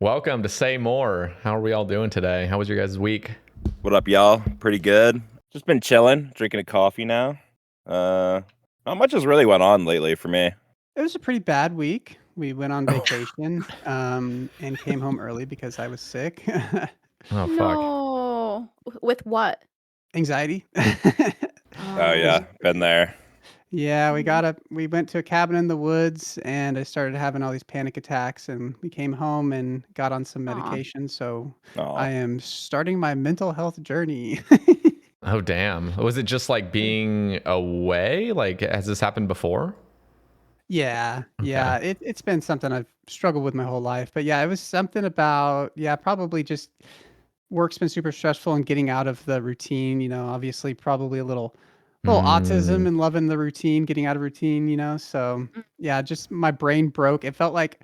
Welcome to Say More. How are we all doing today? How was your guys' week? What up, y'all? Pretty good. Just been chilling, drinking a coffee now. Not much has really went on lately for me. It was a pretty bad week. We went on vacation and came home early because I was sick. Oh, fuck. No. With what? Anxiety. Oh yeah, been there. Yeah, we went to a cabin in the woods and I started having all these panic attacks and we came home and got on some Aw. medication. So I Aw. am starting my mental health journey. Oh, damn. Was it just like being away? Like, has this happened before? Yeah, Okay. yeah. It's been something I've struggled with my whole life. But yeah, it was something about, probably just work's been super stressful and getting out of the routine, obviously probably a little autism and loving the routine, getting out of routine, So Mm. yeah, just my brain broke. It felt like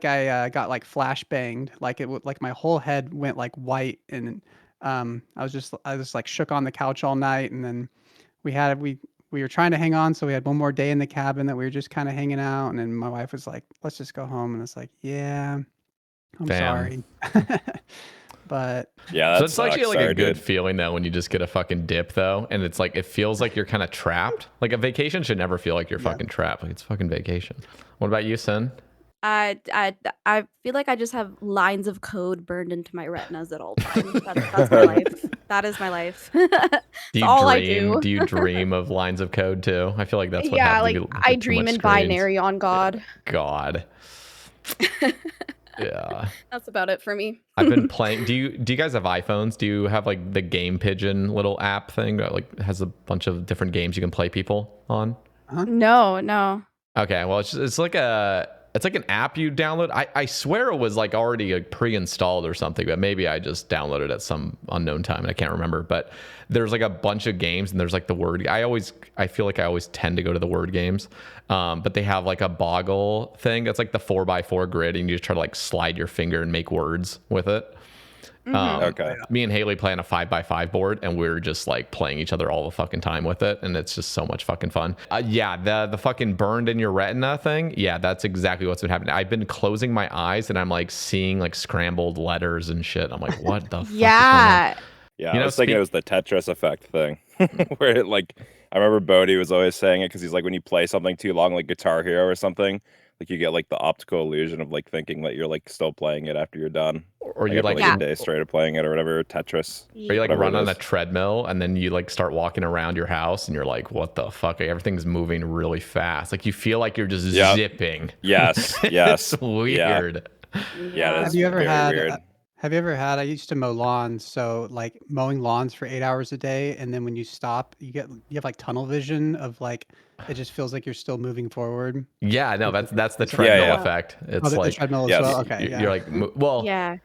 I got like flash banged, like it would like my whole head went like white and I was like shook on the couch all night and then we were trying to hang on, so we had one more day in the cabin that we were just kind of hanging out and then my wife was like, "Let's just go home." And it's like, "Yeah, I'm Damn. sorry." But Yeah, So that it's actually sucks. like a Sorry, good dude. feeling though when you just get a fucking dip though, and it's like it feels like you're kind of trapped. Like a vacation should never feel like you're Yeah. fucking trapped. Like it's fucking vacation. What about you, Sin? I feel like I just have lines of code burned into my retinas at all times. That's my life. That is my life. Do That's you all I dream? do. Do you dream of lines of code too? I feel like that's what Yeah, happens. like if you I get too much dream in screens. binary on God. God. Yeah. That's about it for me. I've been playing. Do you guys have iPhones? Do you have like the Game Pigeon little app thing that like has a bunch of different games you can play people on? No. Okay, well it's like an app you download. I swear it was like already like pre-installed or something, but maybe I just downloaded it at some unknown time and I can't remember. But there's like a bunch of games and there's like the word. I feel like I always tend to go to the word games. But they have like a boggle thing. It's like the 4x4 grid and you just try to like slide your finger and make words with it. Okay. Me and Haley play on a 5x5 board and we're just like playing each other all the fucking time with it, and it's just so much fucking fun. Yeah, the fucking burned in your retina thing, yeah, that's exactly what's been happening. I've been closing my eyes and I'm like seeing like scrambled letters and shit. I'm like, what the fuck is going on? Yeah. Yeah, You I know, was thinking it was the Tetris effect thing, where it like I remember Bodhi was always saying it because he's like when you play something too long, like Guitar Hero or something, like you get like the optical illusion of like thinking that you're like still playing it after you're done. Or Like you after like like Yeah. a day straight of playing it or whatever, Tetris. or you like whatever run it on a is. treadmill and then you like start walking around your house and you're like, what the fuck? Like, everything's moving really fast. Like you feel like you're just Yeah. zipping. Yes, yes. It's weird. Yeah, that's have you ever very had weird. I used to mow lawns, so like mowing lawns for 8 hours a day, and then when you stop, you have like tunnel vision of like it just feels like you're still moving forward. Yeah, no, that's the Is that- treadmill Yeah. effect. Oh, It's the like treadmill as Yes. well. Okay, yeah. you're like, well, Yeah.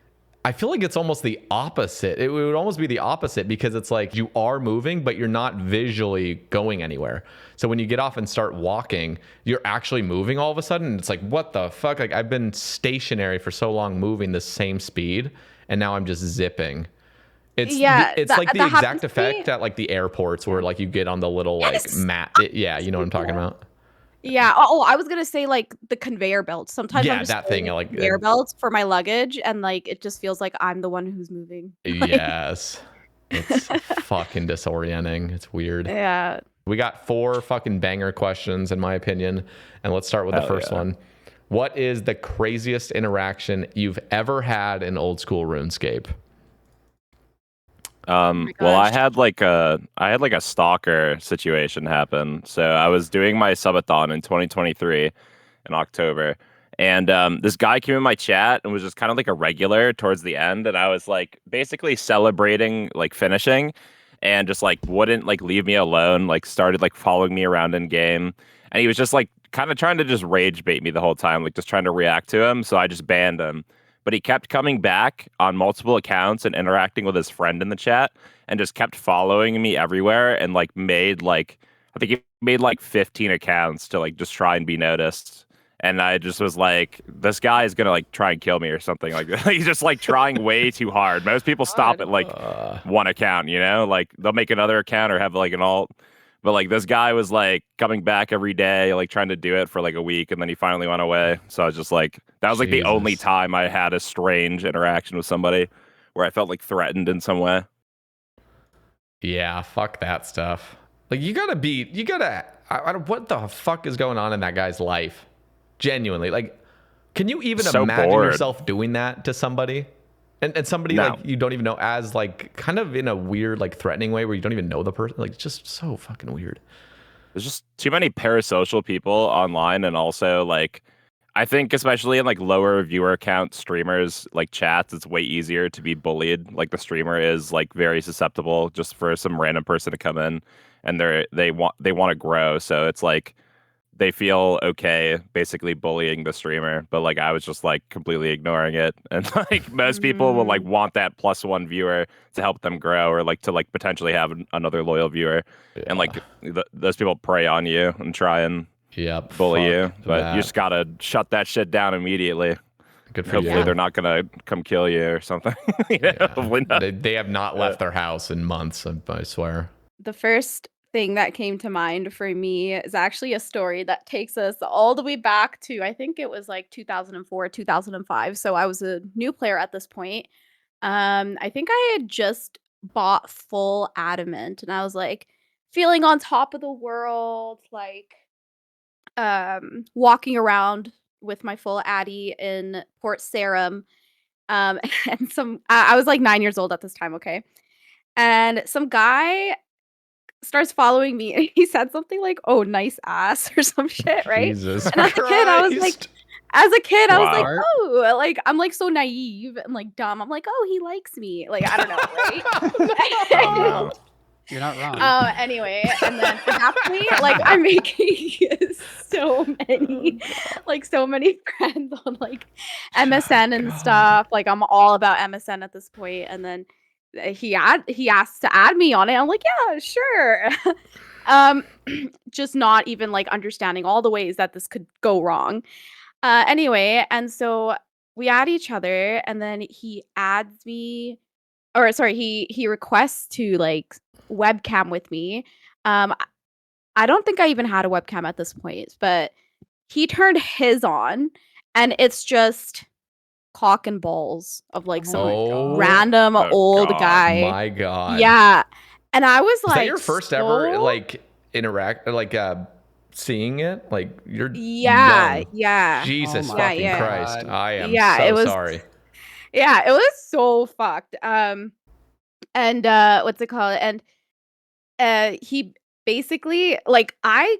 I feel like it's almost the opposite. It would almost be the opposite because it's like you are moving, but you're not visually going anywhere. So when you get off and start walking, you're actually moving all of a sudden. And it's like, what the fuck? Like I've been stationary for so long, moving the same speed, and now I'm just zipping. It's Yeah, it's that- like the that exact happens to me. effect at like the airports where like you get on the little like Yes. mat. Yeah, you know what I'm talking about. Yeah. Oh, I was gonna say like the conveyor belts. Sometimes Yeah, I'm just that thing, staring at like, conveyor belts for my luggage, and like it just feels like I'm the one who's moving. Like, Yes. It's fucking disorienting. It's weird. yeah. We got 4 fucking banger questions, in my opinion. And let's start with the Hell first yeah. one. What is the craziest interaction you've ever had in Old School RuneScape? my Well, I gosh. had like a stalker situation happen. So I was doing my subathon in 2023 in October, and this guy came in my chat and was just kind of like a regular towards the end, and I was like basically celebrating like finishing, and just like wouldn't like leave me alone. Like started like following me around in game, and he was just like kind of trying to just rage bait me the whole time, like just trying to react to him. So I just banned him. But he kept coming back on multiple accounts and interacting with his friend in the chat and just kept following me everywhere and like made like I think he made like 15 accounts to like just try and be noticed. And I just was like, this guy is gonna like try and kill me or something like that. He's just like trying way too hard. Most people stop at like one account, you know, like they'll make another account or have like an alt. But like this guy was like coming back every day, like trying to do it for like a week, and then he finally went away. So I was just like, that was like the only Jesus. time I had a strange interaction with somebody where I felt like threatened in some way. Yeah, fuck that stuff. Like you gotta. I don't, what the fuck is going on in that guy's life? Genuinely, like, can you even So imagine bored. yourself doing that to somebody? And somebody No. like you don't even know, as like kind of in a weird, like threatening way where you don't even know the person. Like just so fucking weird. There's just too many parasocial people online, and also like I think especially in like lower viewer count streamers like chats, it's way easier to be bullied. Like the streamer is like very susceptible just for some random person to come in, and they want to grow, so it's like they feel okay basically bullying the streamer. But like I was just like completely ignoring it, and like most people will like want that +1 viewer to help them grow, or like to like potentially have another loyal viewer. And like those people prey on you and try and bully you, but you just gotta shut that shit down immediately. Good for Hopefully you. they're not gonna come kill you or something. Hopefully not. They have not left their house in months, I swear. The first thing that came to mind for me is actually a story that takes us all the way back to, I think it was like 2004, 2005. So I was a new player at this point. I think I had just bought full adamant, and I was like feeling on top of the world, like walking around with my full addy in Port Sarum. And I was like 9 years old at this time, okay? And some guy starts following me, and he said something like, "Oh, nice ass," or some shit, right? Jesus And as a kid, I was like, Christ. as a kid, I was like, Wow. "Oh," like I'm like so naive and like dumb. I'm like, "Oh, he likes me." Like I don't know, right? Wow. You're not wrong. Anyway, and then happily, like I'm making so many, like so many friends on like MSN and God. stuff. Like I'm all about MSN at this point. And then he asked to add me on it. I'm like, yeah, sure. Just not even like understanding all the ways that this could go wrong. Anyway, and so we add each other, and then he adds me, or sorry, he requests to like webcam with me. I don't think I even had a webcam at this point, but he turned his on, and it's just cock and balls of like some Oh random Oh, old God. guy. my God. Yeah. And I was Was like, that your first ever so- like interact, like seeing it? Like you're Yeah, young. yeah. Jesus Oh my fucking yeah. Christ. God. I am Yeah, so it was sorry. Yeah, it was so fucked. And what's it called? And he basically, like, I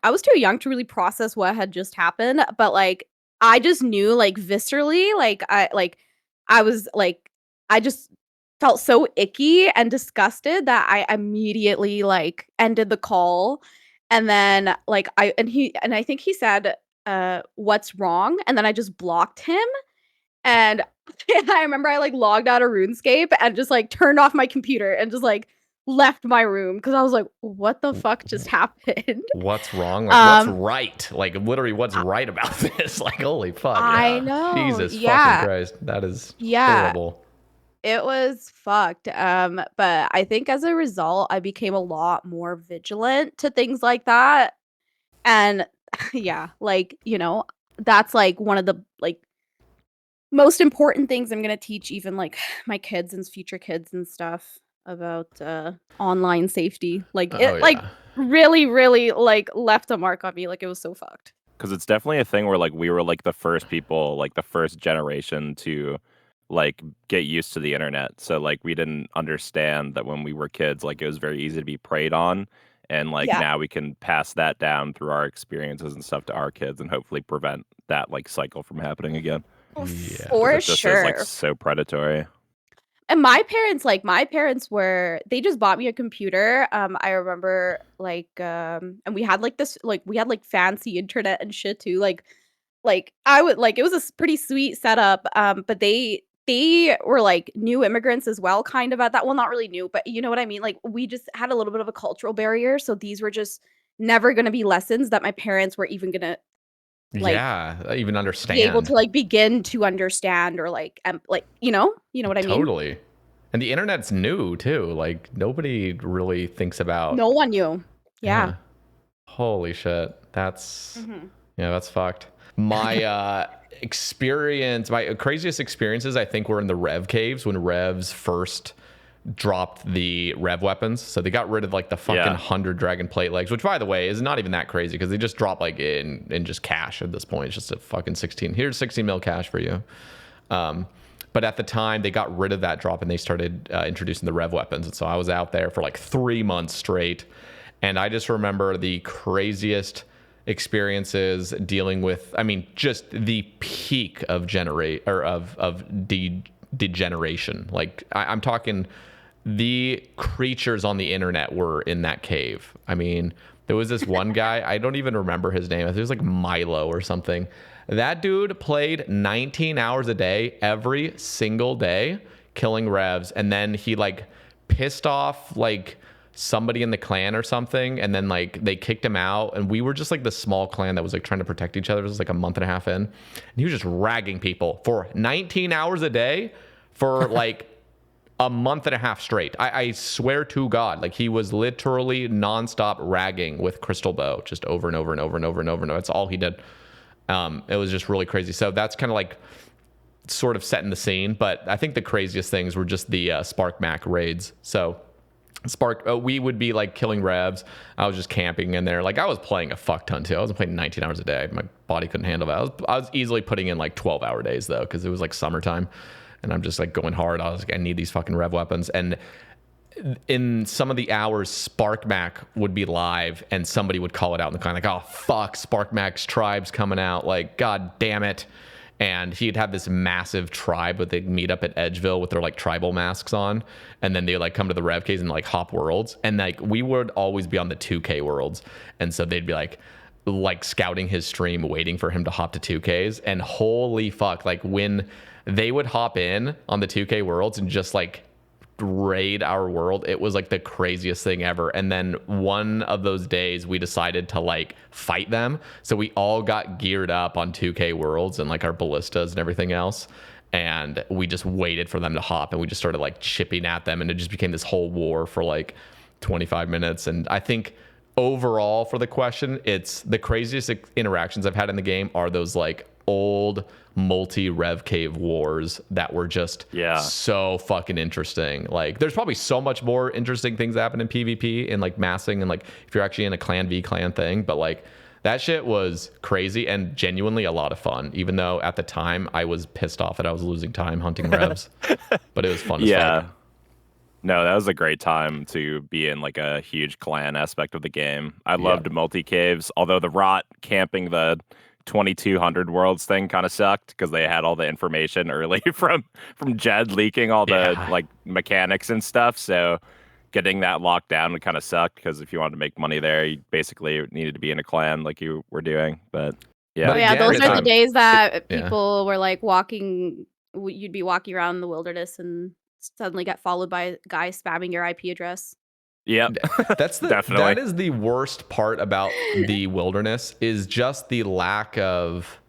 was too young to really process what had just happened, but like I just knew like viscerally, I was like I just felt so icky and disgusted that I immediately like ended the call. And then like I think he said what's wrong, and then I just blocked him. And I remember I like logged out of RuneScape and just like turned off my computer and just like left my room because I was like, what the fuck just happened? What's wrong? Like what's Um, right? Like literally what's right about this? Like holy fuck. I Yeah. know. Jesus Yeah. fucking Christ. That is Yeah. horrible. It was fucked. But I think as a result, I became a lot more vigilant to things like that. And yeah, like, that's like one of the like most important things I'm gonna teach even like my kids and future kids and stuff about online safety. Like Oh, it like yeah. really, really like left a mark on me. Like it was so fucked. Because it's definitely a thing where like we were like the first people, like the first generation to like get used to the internet. So like we didn't understand that when we were kids, like it was very easy to be preyed on. And like Yeah. now we can pass that down through our experiences and stuff to our kids and hopefully prevent that like cycle from happening again. Yeah. 'Cause For it just sure. is like so predatory. And my parents they just bought me a computer. I remember and we had like this we had like fancy internet and shit too. Like I would like it was a pretty sweet setup. But they were like new immigrants as well, kind of at that. Well, not really new, but you know what I mean? Like we just had a little bit of a cultural barrier. So these were just never gonna be lessons that my parents were even gonna like Yeah. Even understand. be able to like begin to understand or like you know what I mean? Totally. And the internet's new too. Like nobody really thinks about No one knew. Yeah. Holy shit. That's Mhm. yeah, that's fucked. My experience, my craziest experiences, I think, were in the Rev caves when Revs first dropped the Rev weapons. So they got rid of like the fucking 100 dragon plate legs, which by the way is not even that crazy because they just drop like in just cash at this point. It's just a fucking 16. Here's 16 mil cash for you. But at the time they got rid of that drop and they started introducing the Rev weapons. And so I was out there for like 3 months straight. And I just remember the craziest experiences dealing with, I mean, just the peak of degeneration. Like I'm talking, the creatures on the internet were in that cave. I mean, there was this one guy, I don't even remember his name. I think it was like Milo or something. That dude played 19 hours a day, every single day, killing revs. And then he like pissed off like somebody in the clan or something. And then like they kicked him out. And we were just like the small clan that was like trying to protect each other. It was like a month and a half in. And he was just ragging people for 19 hours a day for like a month and a half straight. I swear to God, like he was literally nonstop ragging with Crystal Bow, just over and over and over and over and over and over. That's all he did. It was just really crazy. So that's kind of like sort of setting the scene. But I think the craziest things were just the Spark Mac raids. So we would be like killing revs. I was just camping in there. Like I was playing a fuck ton too. I wasn't playing 19 hours a day. My body couldn't handle that. I was easily putting in like 12-hour days though, because it was like summertime. And I'm just like going hard. I was like, I need these fucking rev weapons. And in some of the hours, Spark Mac would be live and somebody would call it out in the clan like, oh, fuck, Spark Mac's tribe's coming out. Like, God damn it. And he'd have this massive tribe, but they'd meet up at Edgeville with their like tribal masks on. And then they like come to the rev caves and like hop worlds. And like we would always be on the 2K worlds. And so they'd be like scouting his stream, waiting for him to hop to 2Ks. And holy fuck, like when they would hop in on the 2K worlds and just like raid our world, it was like the craziest thing ever. And then one of those days we decided to like fight them, so we all got geared up on 2K worlds and like our ballistas and everything else, and we just waited for them to hop and we just started like chipping at them, and it just became this whole war for like 25 minutes. And I think overall for the question, it's the craziest interactions I've had in the game are those like old multi-rev cave wars that were just so fucking interesting. Like there's probably so much more interesting things that happen in PvP and like massing and like if you're actually in a clan v clan thing, but like that shit was crazy and genuinely a lot of fun, even though at the time I was pissed off that I was losing time hunting revs. But it was fun as fuck. No, that was a great time to be in like a huge clan aspect of the game. I loved multi-caves, although the rot camping the 2200 worlds thing kind of sucked because they had all the information early from Jed leaking all the like mechanics and stuff. So getting that locked down would kind of suck because if you wanted to make money there, you basically needed to be in a clan like you were doing. But yeah, oh, yeah, those are the days that people were like you'd be walking around the wilderness and suddenly get followed by a guy spamming your IP address. Yeah, that is the worst part about the wilderness is just the lack of.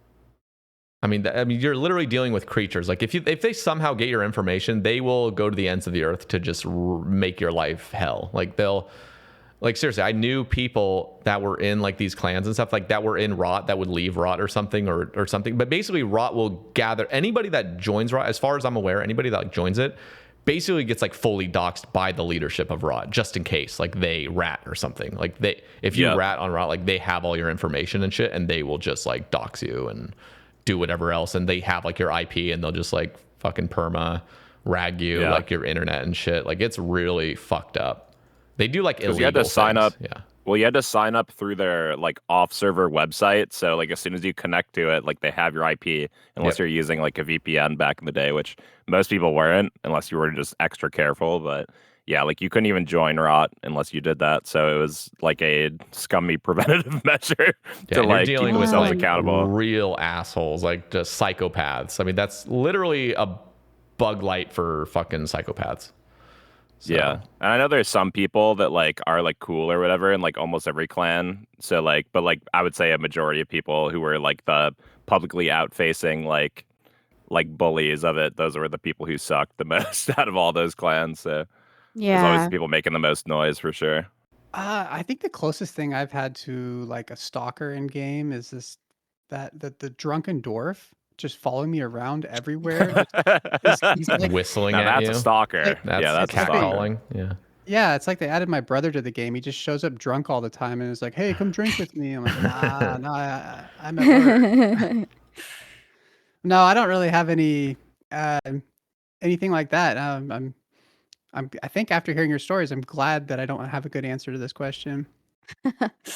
I mean, you're literally dealing with creatures. Like if they somehow get your information, they will go to the ends of the earth to just make your life hell. Like seriously, I knew people that were in like these clans and stuff like that were in Rot that would leave Rot or something or something. But basically, Rot will gather anybody that joins Rot. As far as I'm aware, anybody that like, joins it. Basically gets like fully doxed by the leadership of Rot just in case like they rat or something. Like if you rat on Rot, like they have all your information and shit and they will just like dox you and do whatever else. And they have like your IP and they'll just like fucking perma rag you like your internet and shit. Like it's really fucked up. They do like illegal you had to sign things. up. Yeah. Well, you had to sign up through their like off server website. So like as soon as you connect to it, like they have your IP unless you're using like a VPN back in the day, which most people weren't unless you were just extra careful. But yeah, like you couldn't even join Rot unless you did that. So it was like a scummy preventative measure to like keep themselves accountable. Real assholes, like just psychopaths. I mean, that's literally a bug light for fucking psychopaths. So. Yeah, and I know there's some people that like are like cool or whatever in like almost every clan. So like, but like I would say a majority of people who were like the publicly out facing like bullies of it, those were the people who sucked the most out of all those clans. So there's always the people making the most noise for sure. I think the closest thing I've had to like a stalker in game is the drunken dwarf just following me around everywhere. He's like Whistling Now at that's a you. stalker. like Yeah, That's that's it's a like they stalker. catcalling. Yeah. yeah, it's like they added my brother to the game. He just shows up drunk all the time and is like, "Hey, come drink with me." I'm like, "Nah, no, I'm at work." No, I don't really have anything like that. I think after hearing your stories, I'm glad that I don't have a good answer to this question.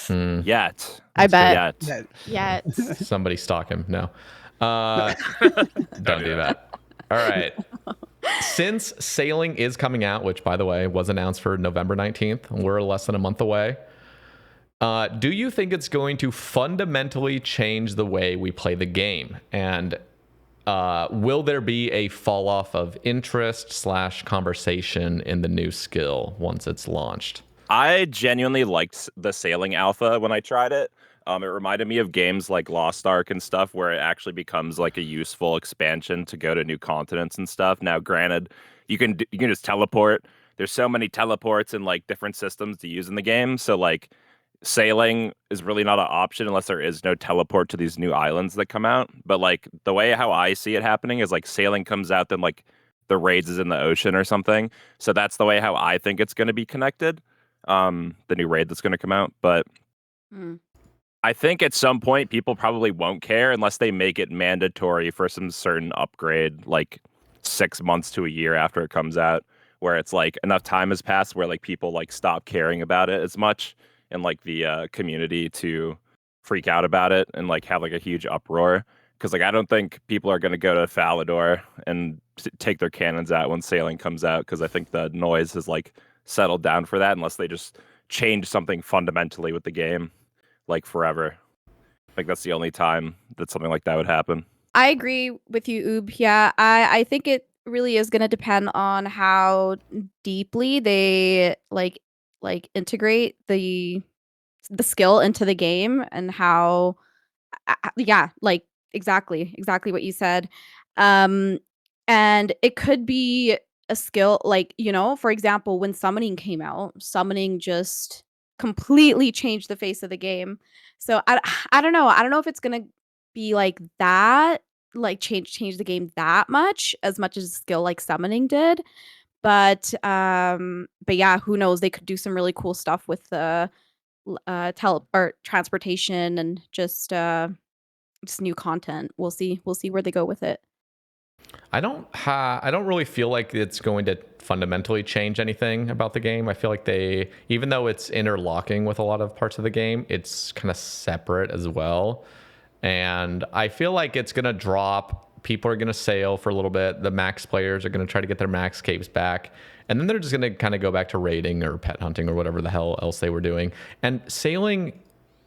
Hmm, Yet. I that's good. bet. Yet. Yeah. Yet. Somebody stalk him. No. No. Uh, don't do that. All right. Since Sailing is coming out, which by the way was announced for November 19th, we're less than a month away. Do you think it's going to fundamentally change the way we play the game? And will there be a fall off of interest / conversation in the new skill once it's launched? I genuinely liked the Sailing Alpha when I tried it. It reminded me of games like Lost Ark and stuff, where it actually becomes like a useful expansion to go to new continents and stuff. Now, granted, you can just teleport. There's so many teleports and like different systems to use in the game. So like sailing is really not an option unless there is no teleport to these new islands that come out. But like the way how I see it happening is like sailing comes out, then like the raids is in the ocean or something. So that's the way how I think it's going to be connected. The new raid that's going to come out, but Mm. I think at some point people probably won't care unless they make it mandatory for some certain upgrade, like 6 months to a year after it comes out, where it's like enough time has passed where like people like stop caring about it as much and like the community to freak out about it and like have like a huge uproar. Because like I don't think people are going to go to Falador and take their cannons out when sailing comes out, because I think the noise has like settled down for that unless they just change something fundamentally with the game like forever. I think that's the only time that something like that would happen. I agree with you, Oob. Yeah, I think it really is going to depend on how deeply they integrate the skill into the game and how yeah, like exactly what you said. Um and it could be a skill like, for example, when summoning came out, summoning just completely changed the face of the game. So I don't know. I don't know if it's going to be like that, like change the game that much as a skill like summoning did. But yeah, who knows? They could do some really cool stuff with the tele or transportation and just new content. We'll see where they go with it. I don't really feel like it's going to fundamentally change anything about the game. I feel like even though it's interlocking with a lot of parts of the game, it's kind of separate as well. And I feel like it's going to drop. People are going to sail for a little bit. The max players are going to try to get their max capes back. And then they're just going to kind of go back to raiding or pet hunting or whatever the hell else they were doing. And sailing,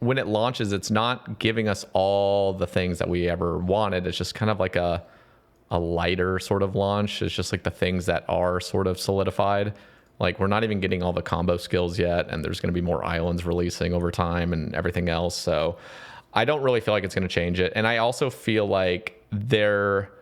when it launches, it's not giving us all the things that we ever wanted. It's just kind of like a lighter sort of launch. It's just like the things that are sort of solidified. Like we're not even getting all the combo skills yet, and there's going to be more islands releasing over time and everything else. So I don't really feel like it's going to change it. And I also feel like there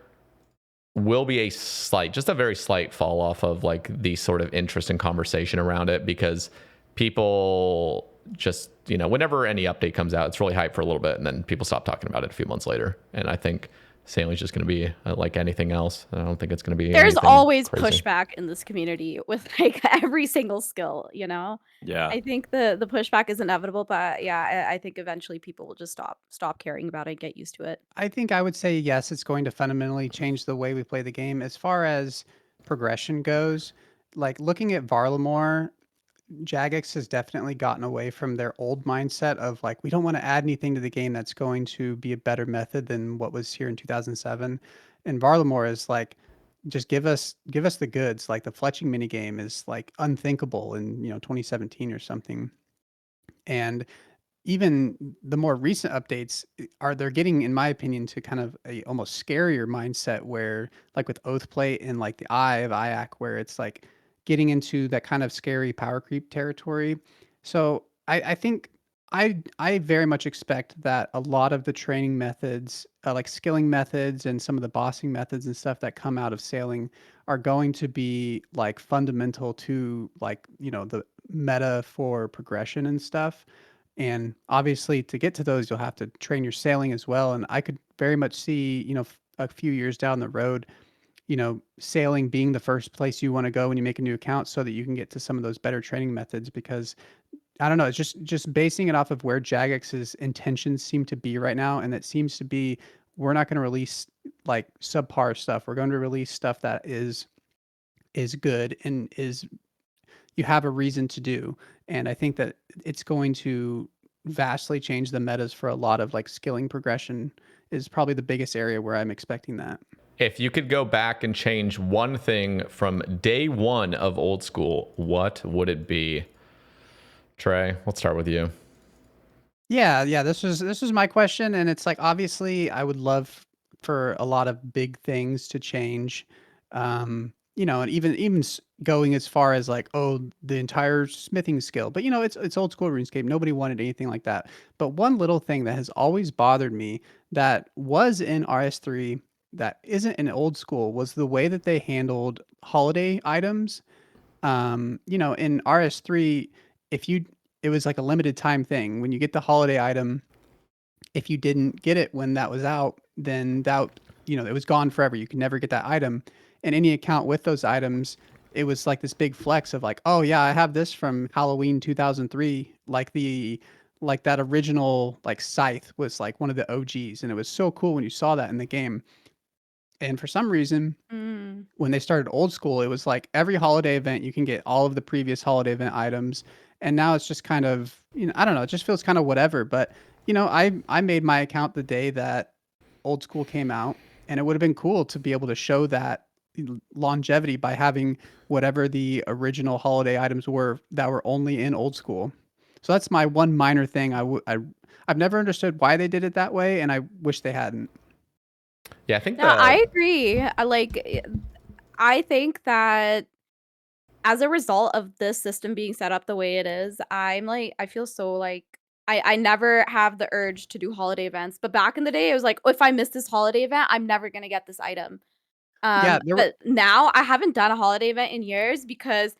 will be just a very slight fall off of like the sort of interest and conversation around it, because people just, whenever any update comes out, it's really hype for a little bit, and then people stop talking about it a few months later. And I think sailing's just going to be like anything else. I don't think it's going to be There's anything always crazy. pushback in this community with like every single skill, Yeah. I think the pushback is inevitable, but yeah, I think eventually people will just stop caring about it and get used to it. I think I would say yes, it's going to fundamentally change the way we play the game. As far as progression goes, like looking at Varlamore, Jagex has definitely gotten away from their old mindset of like, we don't want to add anything to the game that's going to be a better method than what was here in 2007. And Varlamore is like, just give us the goods. Like the fletching minigame is like unthinkable in 2017 or something. And even the more recent updates they're getting, in my opinion, to kind of a almost scarier mindset where like with Oathplate and like the Eye of Iac, where it's like getting into that kind of scary power creep territory. So I think I very much expect that a lot of the training methods, like skilling methods and some of the bossing methods and stuff that come out of sailing are going to be like fundamental to like, the meta for progression and stuff. And obviously, to get to those, you'll have to train your sailing as well. And I could very much see, a few years down the road, sailing being the first place you want to go when you make a new account so that you can get to some of those better training methods because I don't know, it's just basing it off of where Jagex's intentions seem to be right now, and it seems to be we're not going to release like subpar stuff. We're going to release stuff that is good and is you have a reason to do. And I think that it's going to vastly change the metas for a lot of like skilling progression is probably the biggest area where I'm expecting that. If you could go back and change one thing from day one of Old School, what would it be? Trey, let's start with you. Yeah. This was my question, and it's like obviously I would love for a lot of big things to change. And even going as far as like, oh, the entire smithing skill. But it's old school RuneScape. Nobody wanted anything like that. But one little thing that has always bothered me that was in RS3 that isn't in old school was the way that they handled holiday items. In RS3, if you it was like a limited time thing. When you get the holiday item, if you didn't get it when that was out, then it was gone forever. You could never get that item. And any account with those items, it was like this big flex of like, oh yeah, I have this from Halloween 2003, like that original like scythe was like one of the OGs, and it was so cool when you saw that in the game. And for some reason, when they started old school, it was like every holiday event you can get all of the previous holiday event items. And now it's just kind of, I don't know, it just feels kind of whatever. But, I made my account the day that old school came out, and it would have been cool to be able to show that longevity by having whatever the original holiday items were that were only in old school. So that's my one minor thing. I've never understood why they did it that way, and I wish they hadn't. Yeah, I think No, I agree. I think that as a result of this system being set up the way it is, I feel so like I never have the urge to do holiday events. But back in the day, it was like, oh, if I miss this holiday event, I'm never gonna get this item. Yeah, But now I haven't done a holiday event in years because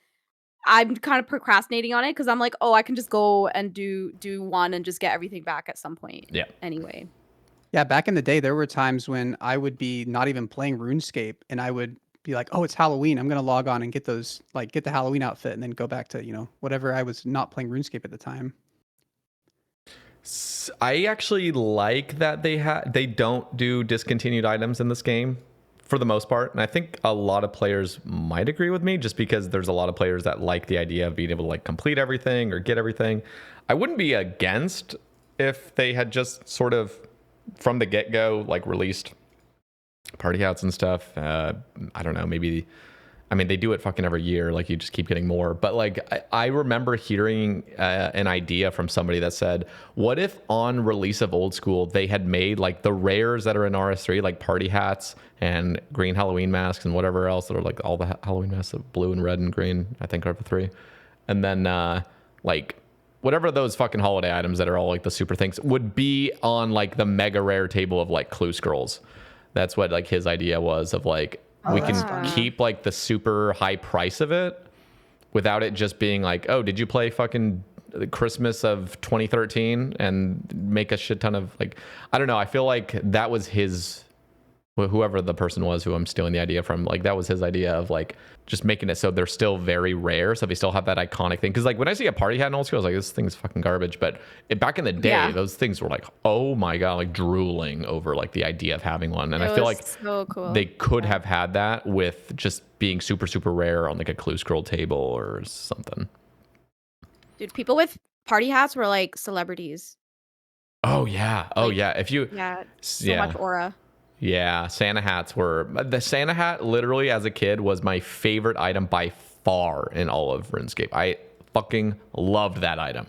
I'm kind of procrastinating on it because I'm like, oh, I can just go and do one and just get everything back at some point. Yeah. Anyway. Yeah, back in the day, there were times when I would be not even playing RuneScape, and I would be like, "Oh, it's Halloween. I'm gonna log on and get those, like, get the Halloween outfit, and then go back to whatever I was not playing RuneScape at the time." I actually like that they don't do discontinued items in this game for the most part, and I think a lot of players might agree with me just because there's a lot of players that like the idea of being able to like complete everything or get everything. I wouldn't be against if they had just sort of from the get-go like released party hats and stuff. I don't know, maybe they do it fucking every year, like you just keep getting more. But like I remember hearing an idea from somebody that said, what if on release of Old School they had made like the rares that are in RS3, like party hats and green Halloween masks and whatever else that are like all the Halloween masks of blue and red and green, I think are the three, and then like whatever those fucking holiday items that are all like the super things would be on like the mega rare table of like clue scrolls. That's what like his idea was of like, we can keep like the super high price of it without it just being like, oh, did you play fucking Christmas of 2013 and make a shit ton of like, I don't know. I feel like that was his, whoever the person was who I'm stealing the idea from, like that was his idea of like just making it so they're still very rare, so they still have that iconic thing. Because like when I see a party hat in Old School, I was like, this thing's fucking garbage. But back in the day, those things were like, oh my god, like drooling over like the idea of having one. And I feel like so cool. They could have had that with just being super super rare on like a clue scroll table or something. Dude, people with party hats were like celebrities. Oh yeah, If you so much aura. Yeah, Santa hats were... The Santa hat, literally, as a kid, was my favorite item by far in all of RuneScape. I fucking loved that item.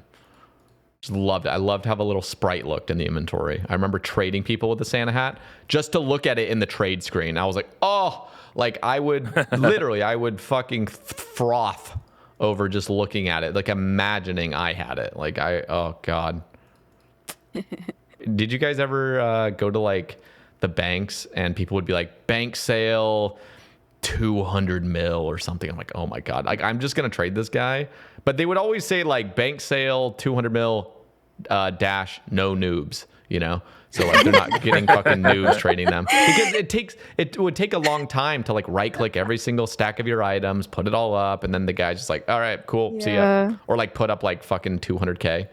Just loved it. I loved how the little sprite looked in the inventory. I remember trading people with the Santa hat just to look at it in the trade screen. I was like, oh... Like, I would... literally, I would fucking froth over just looking at it. Like, imagining I had it. Like, oh, God. Did you guys ever go to, like... the banks and people would be like bank sale 200 mil or something. I'm like, oh my God, like I'm just gonna trade this guy. But they would always say like bank sale 200 mil dash no noobs, you know? So like they're not getting fucking noobs trading them, because it would take a long time to like right click every single stack of your items, put it all up, and then the guy's just like, all right, cool, see ya. Or like put up like fucking 200K or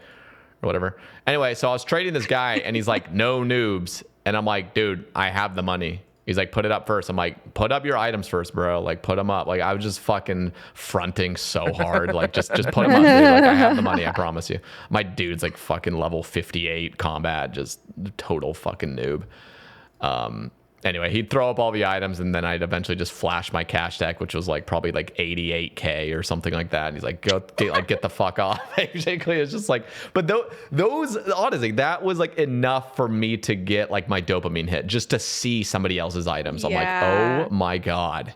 whatever. Anyway, so I was trading this guy and he's like, no noobs. And I'm like, dude, I have the money. He's like, put it up first. I'm like, put up your items first, bro. Like, put them up. Like, I was just fucking fronting so hard. Like, just put them up, dude. Like, I have the money. I promise you. My dude's like fucking level 58 combat, just total fucking noob. Anyway, he'd throw up all the items, and then I'd eventually just flash my cash deck, which was like probably like 88K or something like that. And he's like, get the fuck off. Basically, it's just like, but those, honestly, that was like enough for me to get like my dopamine hit, just to see somebody else's items. I'm like, oh my God.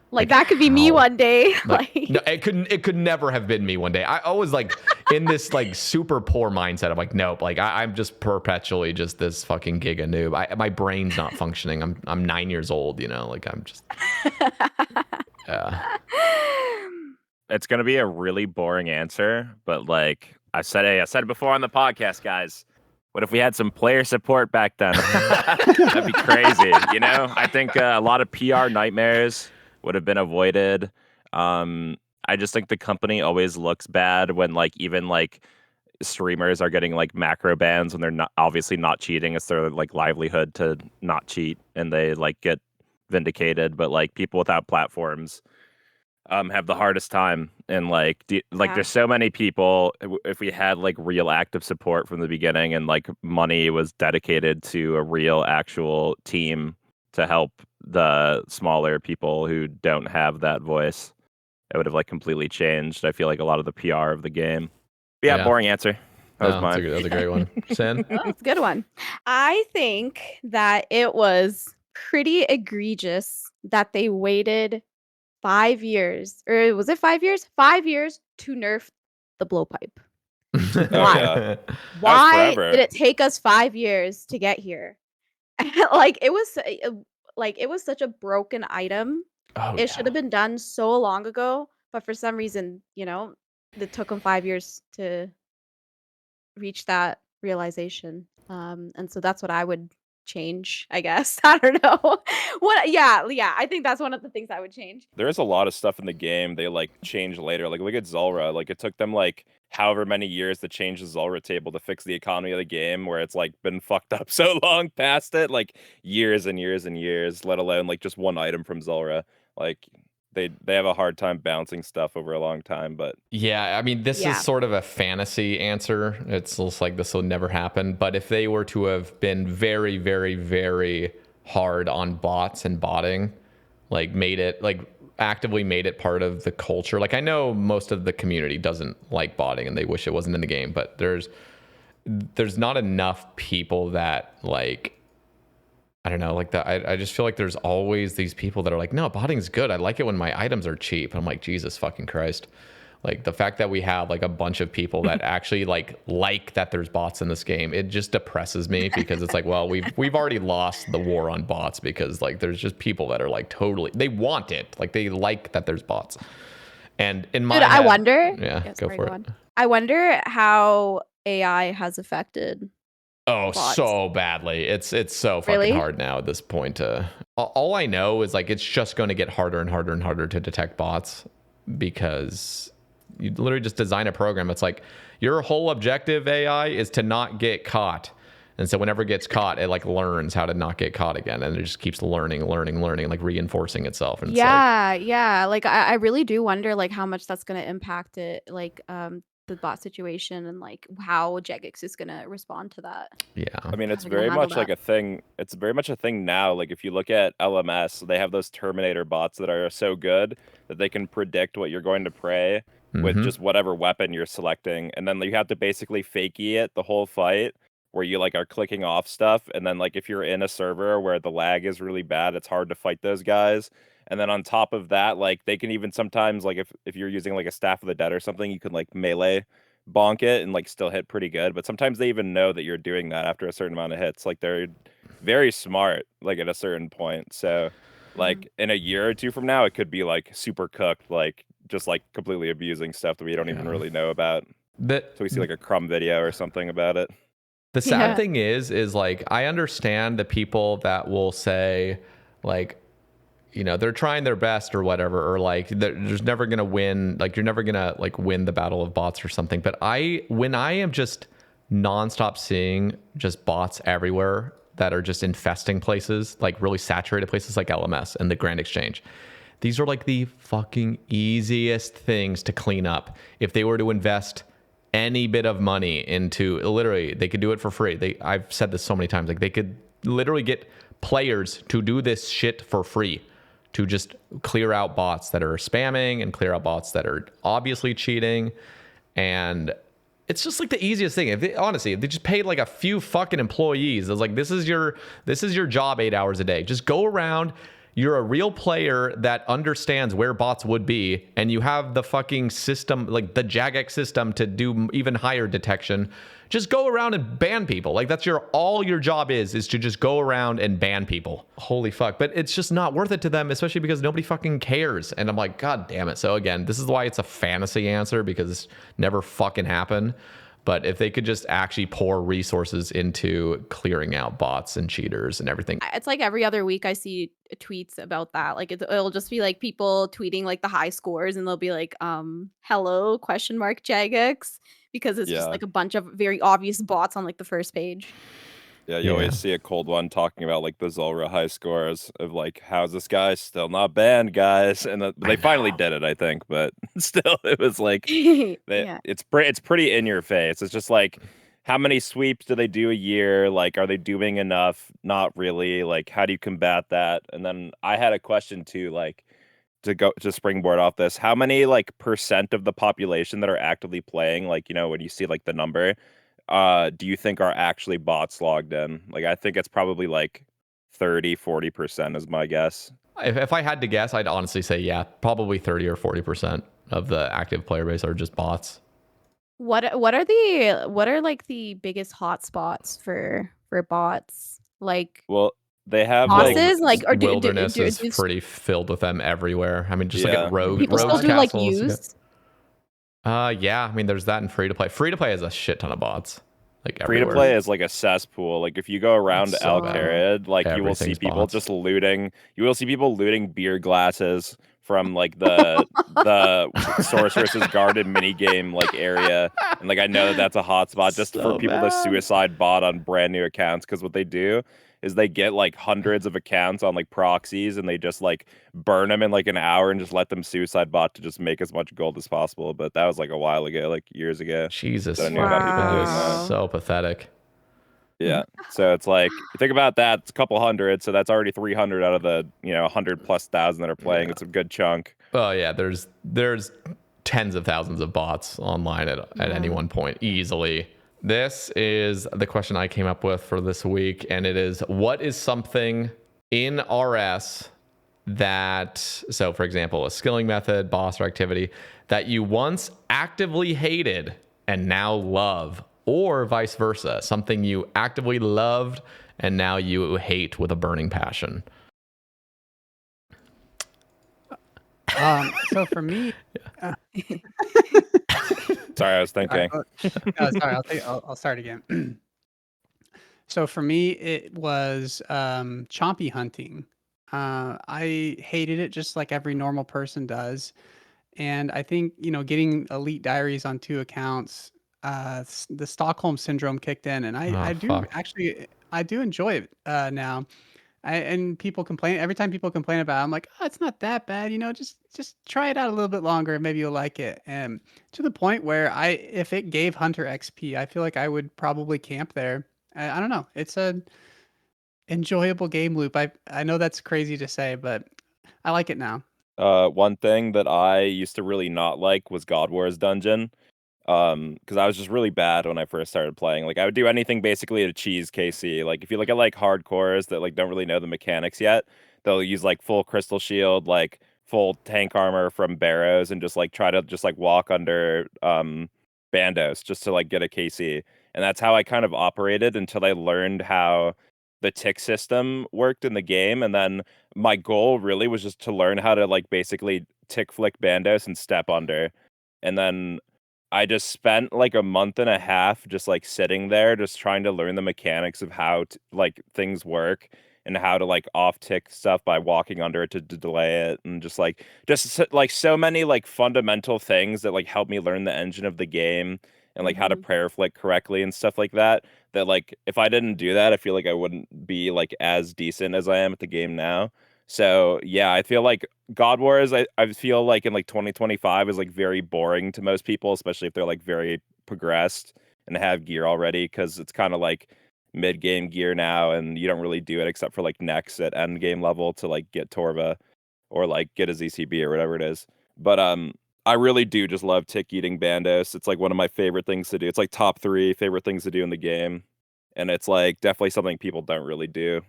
Like that could be me one day. Like, no, it could never have been me one day. I was like in this like super poor mindset. I'm like, nope. Like I'm just perpetually just this fucking giga noob. My brain's not functioning. I'm 9 years old. You know, like I'm just. It's gonna be a really boring answer, but like I said it before on the podcast, guys. What if we had some player support back then? That'd be crazy. You know, I think a lot of PR nightmares would have been avoided. I just think the company always looks bad when like even like streamers are getting like macro bans when they're not obviously not cheating. It's their like livelihood to not cheat, and they like get vindicated. But like people without platforms have the hardest time. And like there's so many people. If we had like real active support from the beginning, and like money was dedicated to a real actual team to help the smaller people who don't have that voice, it would have like completely changed. I feel like a lot of the PR of the game. But yeah, boring answer. That was mine. That's a great one. Sin? That's a good one. I think that it was pretty egregious that they waited 5 years, or was it 5 years? 5 years to nerf the blowpipe. Why? Why did it take us 5 years to get here? Like it was such a broken item. It should have been done so long ago, but for some reason, you know, it took them 5 years to reach that realization. And so that's what I would change, I guess. I don't know. Yeah, I think that's one of the things I would change. There is a lot of stuff in the game they like change later. Like look at Zulrah. Like it took them like however many years to change the Zulrah table to fix the economy of the game, where it's like been fucked up so long past it, like years and years and years, let alone like just one item from Zulrah. Like they have a hard time bouncing stuff over a long time. But yeah, I mean, this is sort of a fantasy answer. It's just like this will never happen. But if they were to have been very, very, very hard on bots and botting, like made it like actively made it part of the culture. Like I know most of the community doesn't like botting and they wish it wasn't in the game, but there's not enough people that like, I don't know, like that. I just feel like there's always these people that are like, no, botting's good. I like it when my items are cheap. And I'm like, Jesus fucking Christ. Like the fact that we have like a bunch of people that actually like that there's bots in this game, it just depresses me, because it's like, well, we've already lost the war on bots, because like there's just people that are like totally, they want it, like they like that there's bots. And in my head, I wonder. Yeah, go for it. I wonder how AI has affected. Oh, bots. So badly. It's so fucking hard now at this point. All I know is like it's just going to get harder and harder and harder to detect bots, because you literally just design a program. It's like your whole objective AI is to not get caught. And so whenever it gets caught, it like learns how to not get caught again. And it just keeps learning, like reinforcing itself. And it's like I really do wonder like how much that's going to impact it, like the bot situation, and like how Jagex is going to respond to that. Yeah. I mean, it's very much like a thing. It's very much a thing now. Like if you look at LMS, they have those Terminator bots that are so good that they can predict what you're going to pray with just whatever weapon you're selecting. And then you have to basically fakey it the whole fight, where you like are clicking off stuff. And then like if you're in a server where the lag is really bad, it's hard to fight those guys. And then on top of that, like they can even sometimes, like if you're using like a Staff of the Dead or something, you can like melee bonk it and like still hit pretty good. But sometimes they even know that you're doing that after a certain amount of hits. Like they're very smart, like at a certain point. So Like in a year or two from now, it could be like super cooked, like just like completely abusing stuff that we don't even really know about. So we see like a crumb video or something about it. The sad thing is like, I understand the people that will say like, you know, they're trying their best or whatever, or like there's never going to win. Like you're never going to like win the battle of bots or something. But when I am just nonstop seeing just bots everywhere that are just infesting places, like really saturated places like LMS and the Grand Exchange. These are like the fucking easiest things to clean up. If they were to invest any bit of money into, literally, they could do it for free. I've said this so many times, like they could literally get players to do this shit for free, to just clear out bots that are spamming and clear out bots that are obviously cheating. And it's just like the easiest thing. Honestly, if they just paid like a few fucking employees, it's like, this is your job 8 hours a day. Just go around. You're a real player that understands where bots would be, and you have the fucking system, like the Jagex system, to do even higher detection. Just go around and ban people. Like that's all your job is to just go around and ban people. Holy fuck. But it's just not worth it to them, especially because nobody fucking cares. And I'm like, God damn it. So again, this is why it's a fantasy answer, because it's never fucking happened. But if they could just actually pour resources into clearing out bots and cheaters and everything. It's like every other week I see tweets about that. Like it'll just be like people tweeting like the high scores, and they'll be like, hello, Jagex, because it's just like a bunch of very obvious bots on like the first page. Yeah, you always see a cold one talking about like the Zulrah high scores of like, how's this guy still not banned, guys? And they finally did it, I think, but still, it was like, it's pretty in your face. It's just like, how many sweeps do they do a year? Like, are they doing enough? Not really. Like, how do you combat that? And then I had a question too, like, to springboard off this, how many like percent of the population that are actively playing, like, you know, when you see like the number, do you think are actually bots logged in? Like, I think it's probably like 30-40% is my guess. If I had to guess, I'd honestly say, yeah, probably 30 or 40% of the active player base are just bots. What are like the biggest hotspots for bots? Like, well, they have bosses, like or wilderness is pretty filled with them everywhere. I mean, just like at rogue people still do like castles. used. Yeah, I mean, there's that in free to play. Free to play has a shit ton of bots. Like free to play is like a cesspool. Like if you go around Al Kharid, like you will see people just looting. You will see people looting beer glasses from like the sorceress's garden mini game like area, and like I know that's a hotspot just for people to suicide bot on brand new accounts, because what they do is they get like hundreds of accounts on like proxies, and they just like burn them in like an hour and just let them suicide bot to just make as much gold as possible. But that was like a while ago, like years ago. Jesus, I knew about people doing that. So pathetic. Yeah, so it's like, you think about that, it's a couple hundred, so that's already 300 out of the 100,000+ that are playing. It's a good chunk. Oh yeah, there's tens of thousands of bots online at any one point, easily. This is the question I came up with for this week, and it is, what is something in RS that, so for example, a skilling method, boss, or activity that you once actively hated and now love, or vice versa, something you actively loved and now you hate with a burning passion? So for me, sorry, I was thinking. Sorry, I'll start again. So for me, it was chompy hunting. I hated it just like every normal person does, and I think getting elite diaries on 2 accounts, the Stockholm syndrome kicked in, and I do enjoy it now. And people complain every time people complain about it, I'm like, oh, it's not that bad, just try it out a little bit longer, maybe you'll like it. And to the point where if it gave Hunter XP, I feel like I would probably camp there. I don't know, it's a enjoyable game loop. I know that's crazy to say, but I like it now. One thing that I used to really not like was God War's dungeon. Because I was just really bad when I first started playing. Like I would do anything basically to cheese KC. Like if you look at like hardcores that like don't really know the mechanics yet, they'll use like full crystal shield, like full tank armor from barrows, and just like try to just like walk under bandos just to like get a KC. And that's how I kind of operated until I learned how the tick system worked in the game. And then my goal really was just to learn how to like basically tick flick bandos and step under. And then I just spent like a month and a half just like sitting there, just trying to learn the mechanics of how like things work and how to like off tick stuff by walking under it to delay it, and just like so many like fundamental things that like help me learn the engine of the game and like how to prayer flick correctly and stuff like that. That like if I didn't do that, I feel like I wouldn't be like as decent as I am at the game now. So yeah, I feel like God Wars, I feel like in like 2025 is like very boring to most people, especially if they're like very progressed and have gear already, because it's kind of like mid game gear now, and you don't really do it except for like next at end game level to like get Torva or like get a ZCB or whatever it is. But I really do just love tick eating Bandos. It's like one of my favorite things to do. It's like top 3 favorite things to do in the game, and it's like definitely something people don't really do.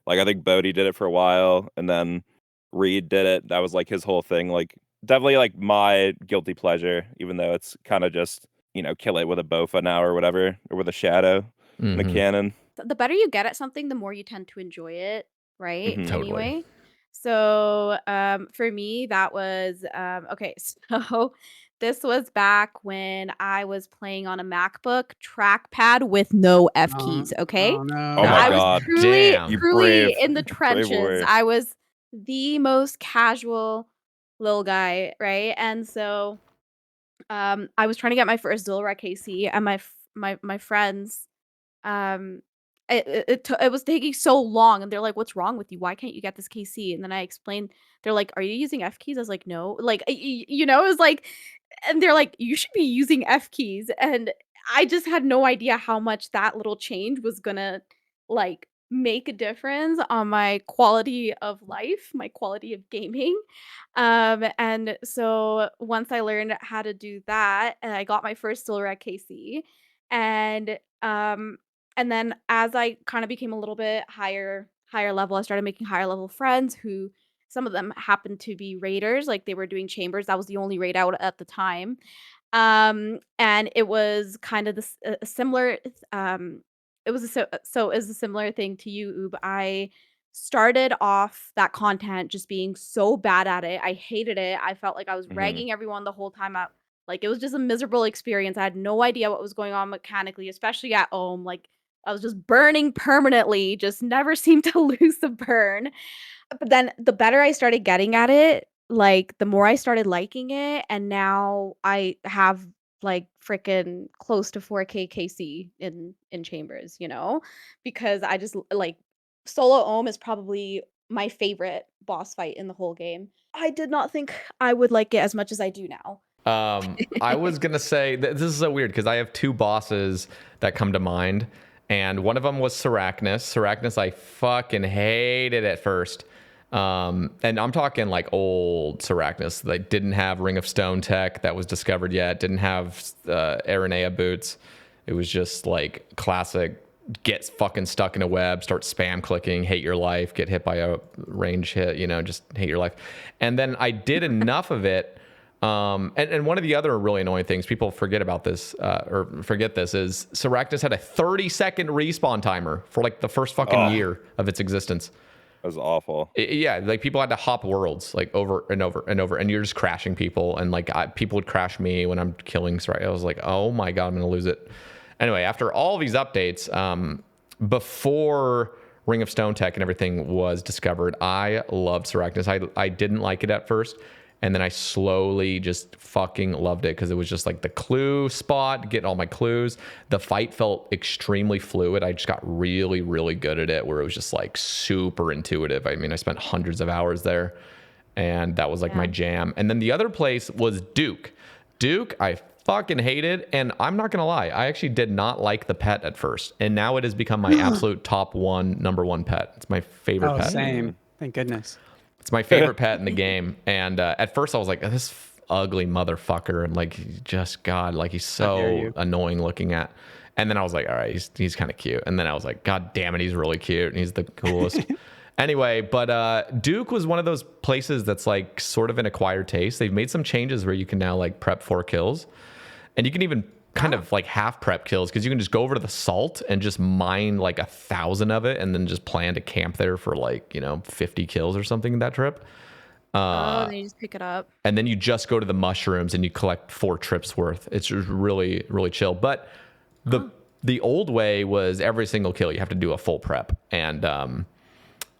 Like I think Bodhi did it for a while, and then Reed did it. That was like his whole thing. Like definitely like my guilty pleasure, even though it's kind of just, you know, kill it with a Bofa now or whatever, or with a shadow and a cannon. The better you get at something, the more you tend to enjoy it, right? Totally. Anyway. So for me, that was okay. So this was back when I was playing on a MacBook trackpad with no F keys. Okay. Oh no. Oh my I was God. truly, Damn. You truly brave- in the brave trenches. warrior. I was the most casual little guy, right? And so I was trying to get my first Zilrek KC, and my friends, um, it was taking so long, and they're like, "What's wrong with you? Why can't you get this KC?" And then I explained. They're like, "Are you using F keys?" I was like, "No." Like, you know, it was like, and they're like, "You should be using F keys." And I just had no idea how much that little change was gonna like make a difference on my quality of life, my quality of gaming. And so once I learned how to do that, and I got my first Silverette KC, and and then as I kind of became a little bit higher level, I started making higher level friends who some of them happened to be raiders, like they were doing chambers. That was the only raid out at the time. And it was kind of this a similar it was a so it was a similar thing to you, Ub. I started off that content just being so bad at it. I hated it. I felt like I was ragging everyone the whole time out. Like it was just a miserable experience. I had no idea what was going on mechanically, especially at home. Like I was just burning permanently, just never seemed to lose the burn. But then the better I started getting at it, like the more I started liking it, and now I have like freaking close to 4K KC in chambers, you know? Because I just like solo ohm is probably my favorite boss fight in the whole game. I did not think I would like it as much as I do now. I was gonna say this is so weird because I have 2 bosses that come to mind, and one of them was Sarachnis. Sarachnis, I fucking hated at first. And I'm talking like old Sarachnis. They didn't have Ring of Stone tech that was discovered yet. Didn't have Aranea boots. It was just like classic. Get fucking stuck in a web, start spam clicking, hate your life, get hit by a range hit, you know, just hate your life. And then I did enough of it. And one of the other really annoying things people forget about this, or forget this, is Sarachnis had a 30-second respawn timer for like the first fucking year of its existence. That was awful. Yeah, like people had to hop worlds like over and over and over, and you're just crashing people, and like people would crash me when I'm killing. So I was like, oh my God, I'm gonna lose it. Anyway, after all these updates, before Ring of Stone tech and everything was discovered, I loved Sarachnis. I didn't like it at first, and then I slowly just fucking loved it because it was just like the clue spot, getting all my clues. The fight felt extremely fluid. I just got really, really good at it, where it was just like super intuitive. I mean, I spent hundreds of hours there, and that was like my jam. And then the other place was Duke. Duke, I fucking hated, and I'm not gonna lie, I actually did not like the pet at first, and now it has become my absolute number one pet. It's my favorite pet. Same. Thank goodness. It's my favorite pet in the game. And at first I was like, this ugly motherfucker, and like, just God, like he's so annoying looking at. And then I was like, all right, he's kind of cute. And then I was like, God damn it, he's really cute, and he's the coolest. Anyway, but Duke was one of those places that's like sort of an acquired taste. They've made some changes where you can now like prep 4 kills. And you can even kind of like half prep kills, because you can just go over to the salt and just mine like 1,000 of it and then just plan to camp there for like, 50 kills or something in that trip. Then you just pick it up. And then you just go to the mushrooms and you collect 4 trips worth. It's just really, really chill. But the old way was every single kill you have to do a full prep. And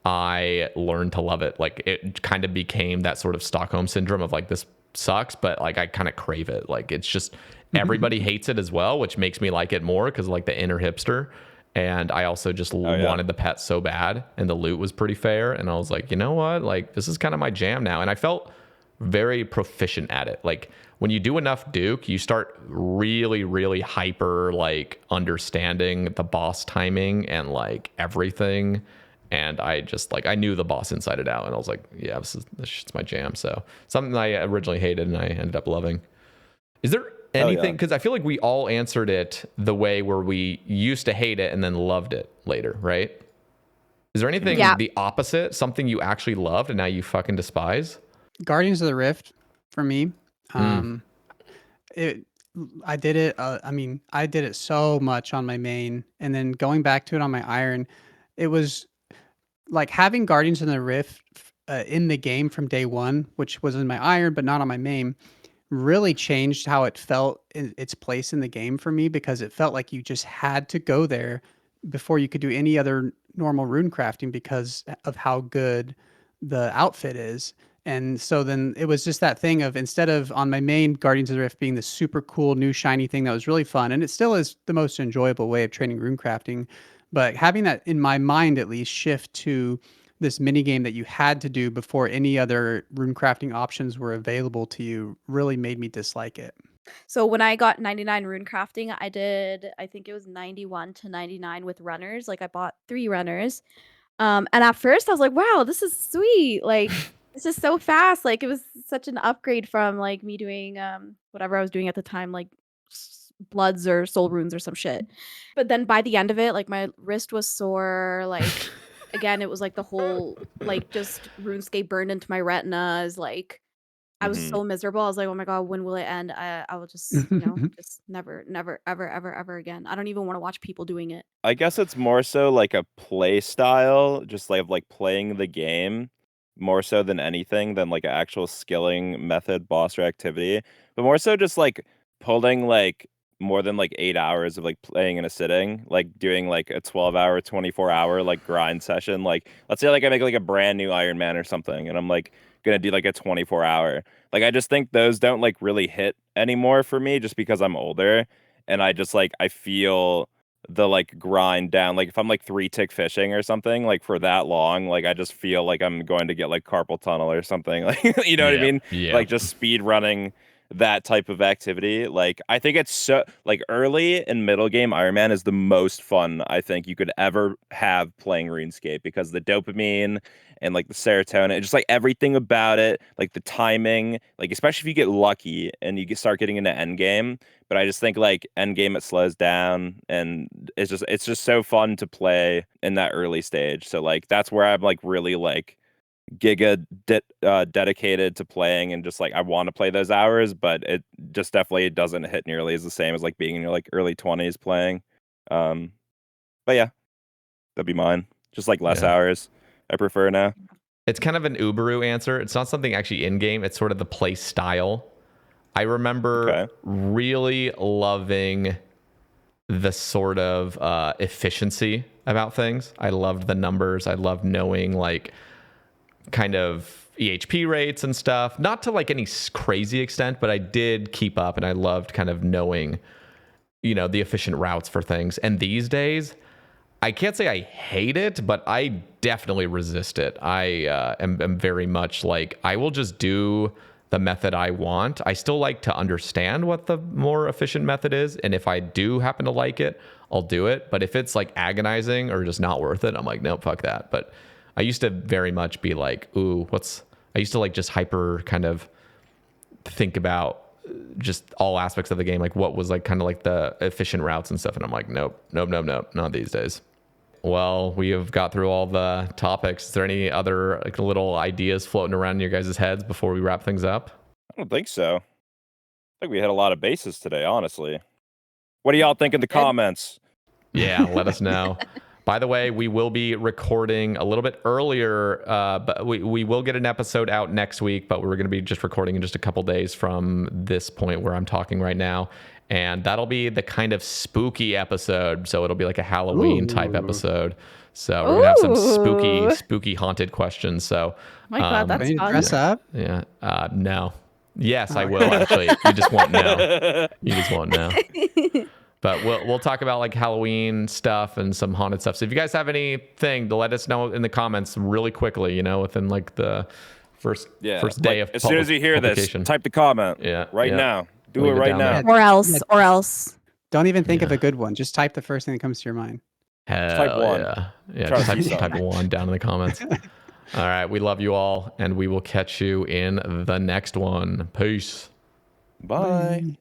I learned to love it. Like, it kind of became that sort of Stockholm syndrome of like, this sucks, but like I kind of crave it. Like, it's just everybody hates it as well, which makes me like it more because like the inner hipster. And I also just wanted the pet so bad, and the loot was pretty fair. And I was like, you know what? Like, this is kind of my jam now. And I felt very proficient at it. Like, when you do enough Duke, you start really, really hyper, like, understanding the boss timing and like everything. And I just like, I knew the boss inside and out. And I was like, yeah, this shit's my jam. So something I originally hated and I ended up loving. Is there anything, because I feel like we all answered it the way where we used to hate it and then loved it later, right? Is there anything the opposite, something you actually loved and now you fucking despise? Guardians of the Rift for me. I did it. I did it so much on my main, and then going back to it on my iron. It was like having Guardians of the Rift in the game from day one, which was in my iron but not on my main, really changed how it felt in its place in the game for me, because it felt like you just had to go there before you could do any other normal rune crafting because of how good the outfit is. And so then it was just that thing of, instead of on my main Guardians of the Rift being this super cool new shiny thing that was really fun, and it still is the most enjoyable way of training rune crafting, but having that in my mind at least shift to this mini game that you had to do before any other rune crafting options were available to you really made me dislike it. So when I got 99 rune crafting, I think it was 91 to 99 with runners. Like, I bought 3 runners. And at first I was like, wow, this is sweet. Like, this is so fast. Like, it was such an upgrade from like me doing whatever I was doing at the time, like bloods or soul runes or some shit. But then by the end of it, like, my wrist was sore. Like, again, it was like the whole like just RuneScape burned into my retinas. Like, I was so miserable. I was like, oh my god, when will it end? I will just, just never, never, ever, ever, ever again. I don't even want to watch people doing it. I guess it's more so like a play style, just like playing the game more so than anything, than like an actual skilling method, boss, or activity. But more so just like pulling like more than like 8 hours of like playing in a sitting, like doing like a 12-hour, 24-hour like grind session. Like, let's say like I make like a brand new Iron Man or something, and I'm like gonna do like a 24-hour. Like, I just think those don't like really hit anymore for me, just because I'm older, and I just like, I feel the like grind down. Like, if I'm like 3-tick fishing or something like for that long, like I just feel like I'm going to get like carpal tunnel or something. Like, you know what I mean? Yeah. Like, just speed running that type of activity. Like, I think it's so like early and middle game Iron Man is the most fun I think you could ever have playing RuneScape, because the dopamine and like the serotonin and just like everything about it, like the timing, like especially if you get lucky and you start getting into end game. But I just think like end game it slows down, and it's just so fun to play in that early stage. So like that's where I'm like really like dedicated to playing, and just like I want to play those hours, but it just definitely doesn't hit nearly as the same as like being in your like early 20s playing. But yeah, that'd be mine. Just like less hours I prefer now. It's kind of an Ubaru answer. It's not something actually in game. It's sort of the play style. I remember really loving the sort of efficiency about things. I loved the numbers. I loved knowing like kind of EHP rates and stuff. Not to like any crazy extent, but I did keep up, and I loved kind of knowing, the efficient routes for things. And these days, I can't say I hate it, but I definitely resist it. I am very much like, I will just do the method I want. I still like to understand what the more efficient method is, and if I do happen to like it, I'll do it. But if it's like agonizing or just not worth it, I'm like, nope, fuck that. But I used to very much be like, I used to like just hyper kind of think about just all aspects of the game, like what was like kind of like the efficient routes and stuff. And I'm like, nope, not these days. Well, we have got through all the topics. Is there any other like little ideas floating around in your guys' heads before we wrap things up? I don't think so. I think we had a lot of bases today, honestly. What do y'all think in the comments? Yeah, let us know. By the way, we will be recording a little bit earlier, but we will get an episode out next week, but we're going to be just recording in just a couple days from this point where I'm talking right now. And that'll be the kind of spooky episode. So it'll be like a Halloween type episode. So we're going to have some spooky haunted questions. So, my God, that's fun. Dress up? Yeah. No. Yes, I will actually. You just won't know. You just won't know. But we'll talk about like Halloween stuff and some haunted stuff. So if you guys have anything to let us know in the comments really quickly, within like the first day of as soon as you hear this, type the comment. Right now. Do it right now. Or else. Don't even think of a good one. Just type the first thing that comes to your mind. Type 1. Yeah, just type 1 down in the comments. All right, we love you all, and we will catch you in the next one. Peace. Bye.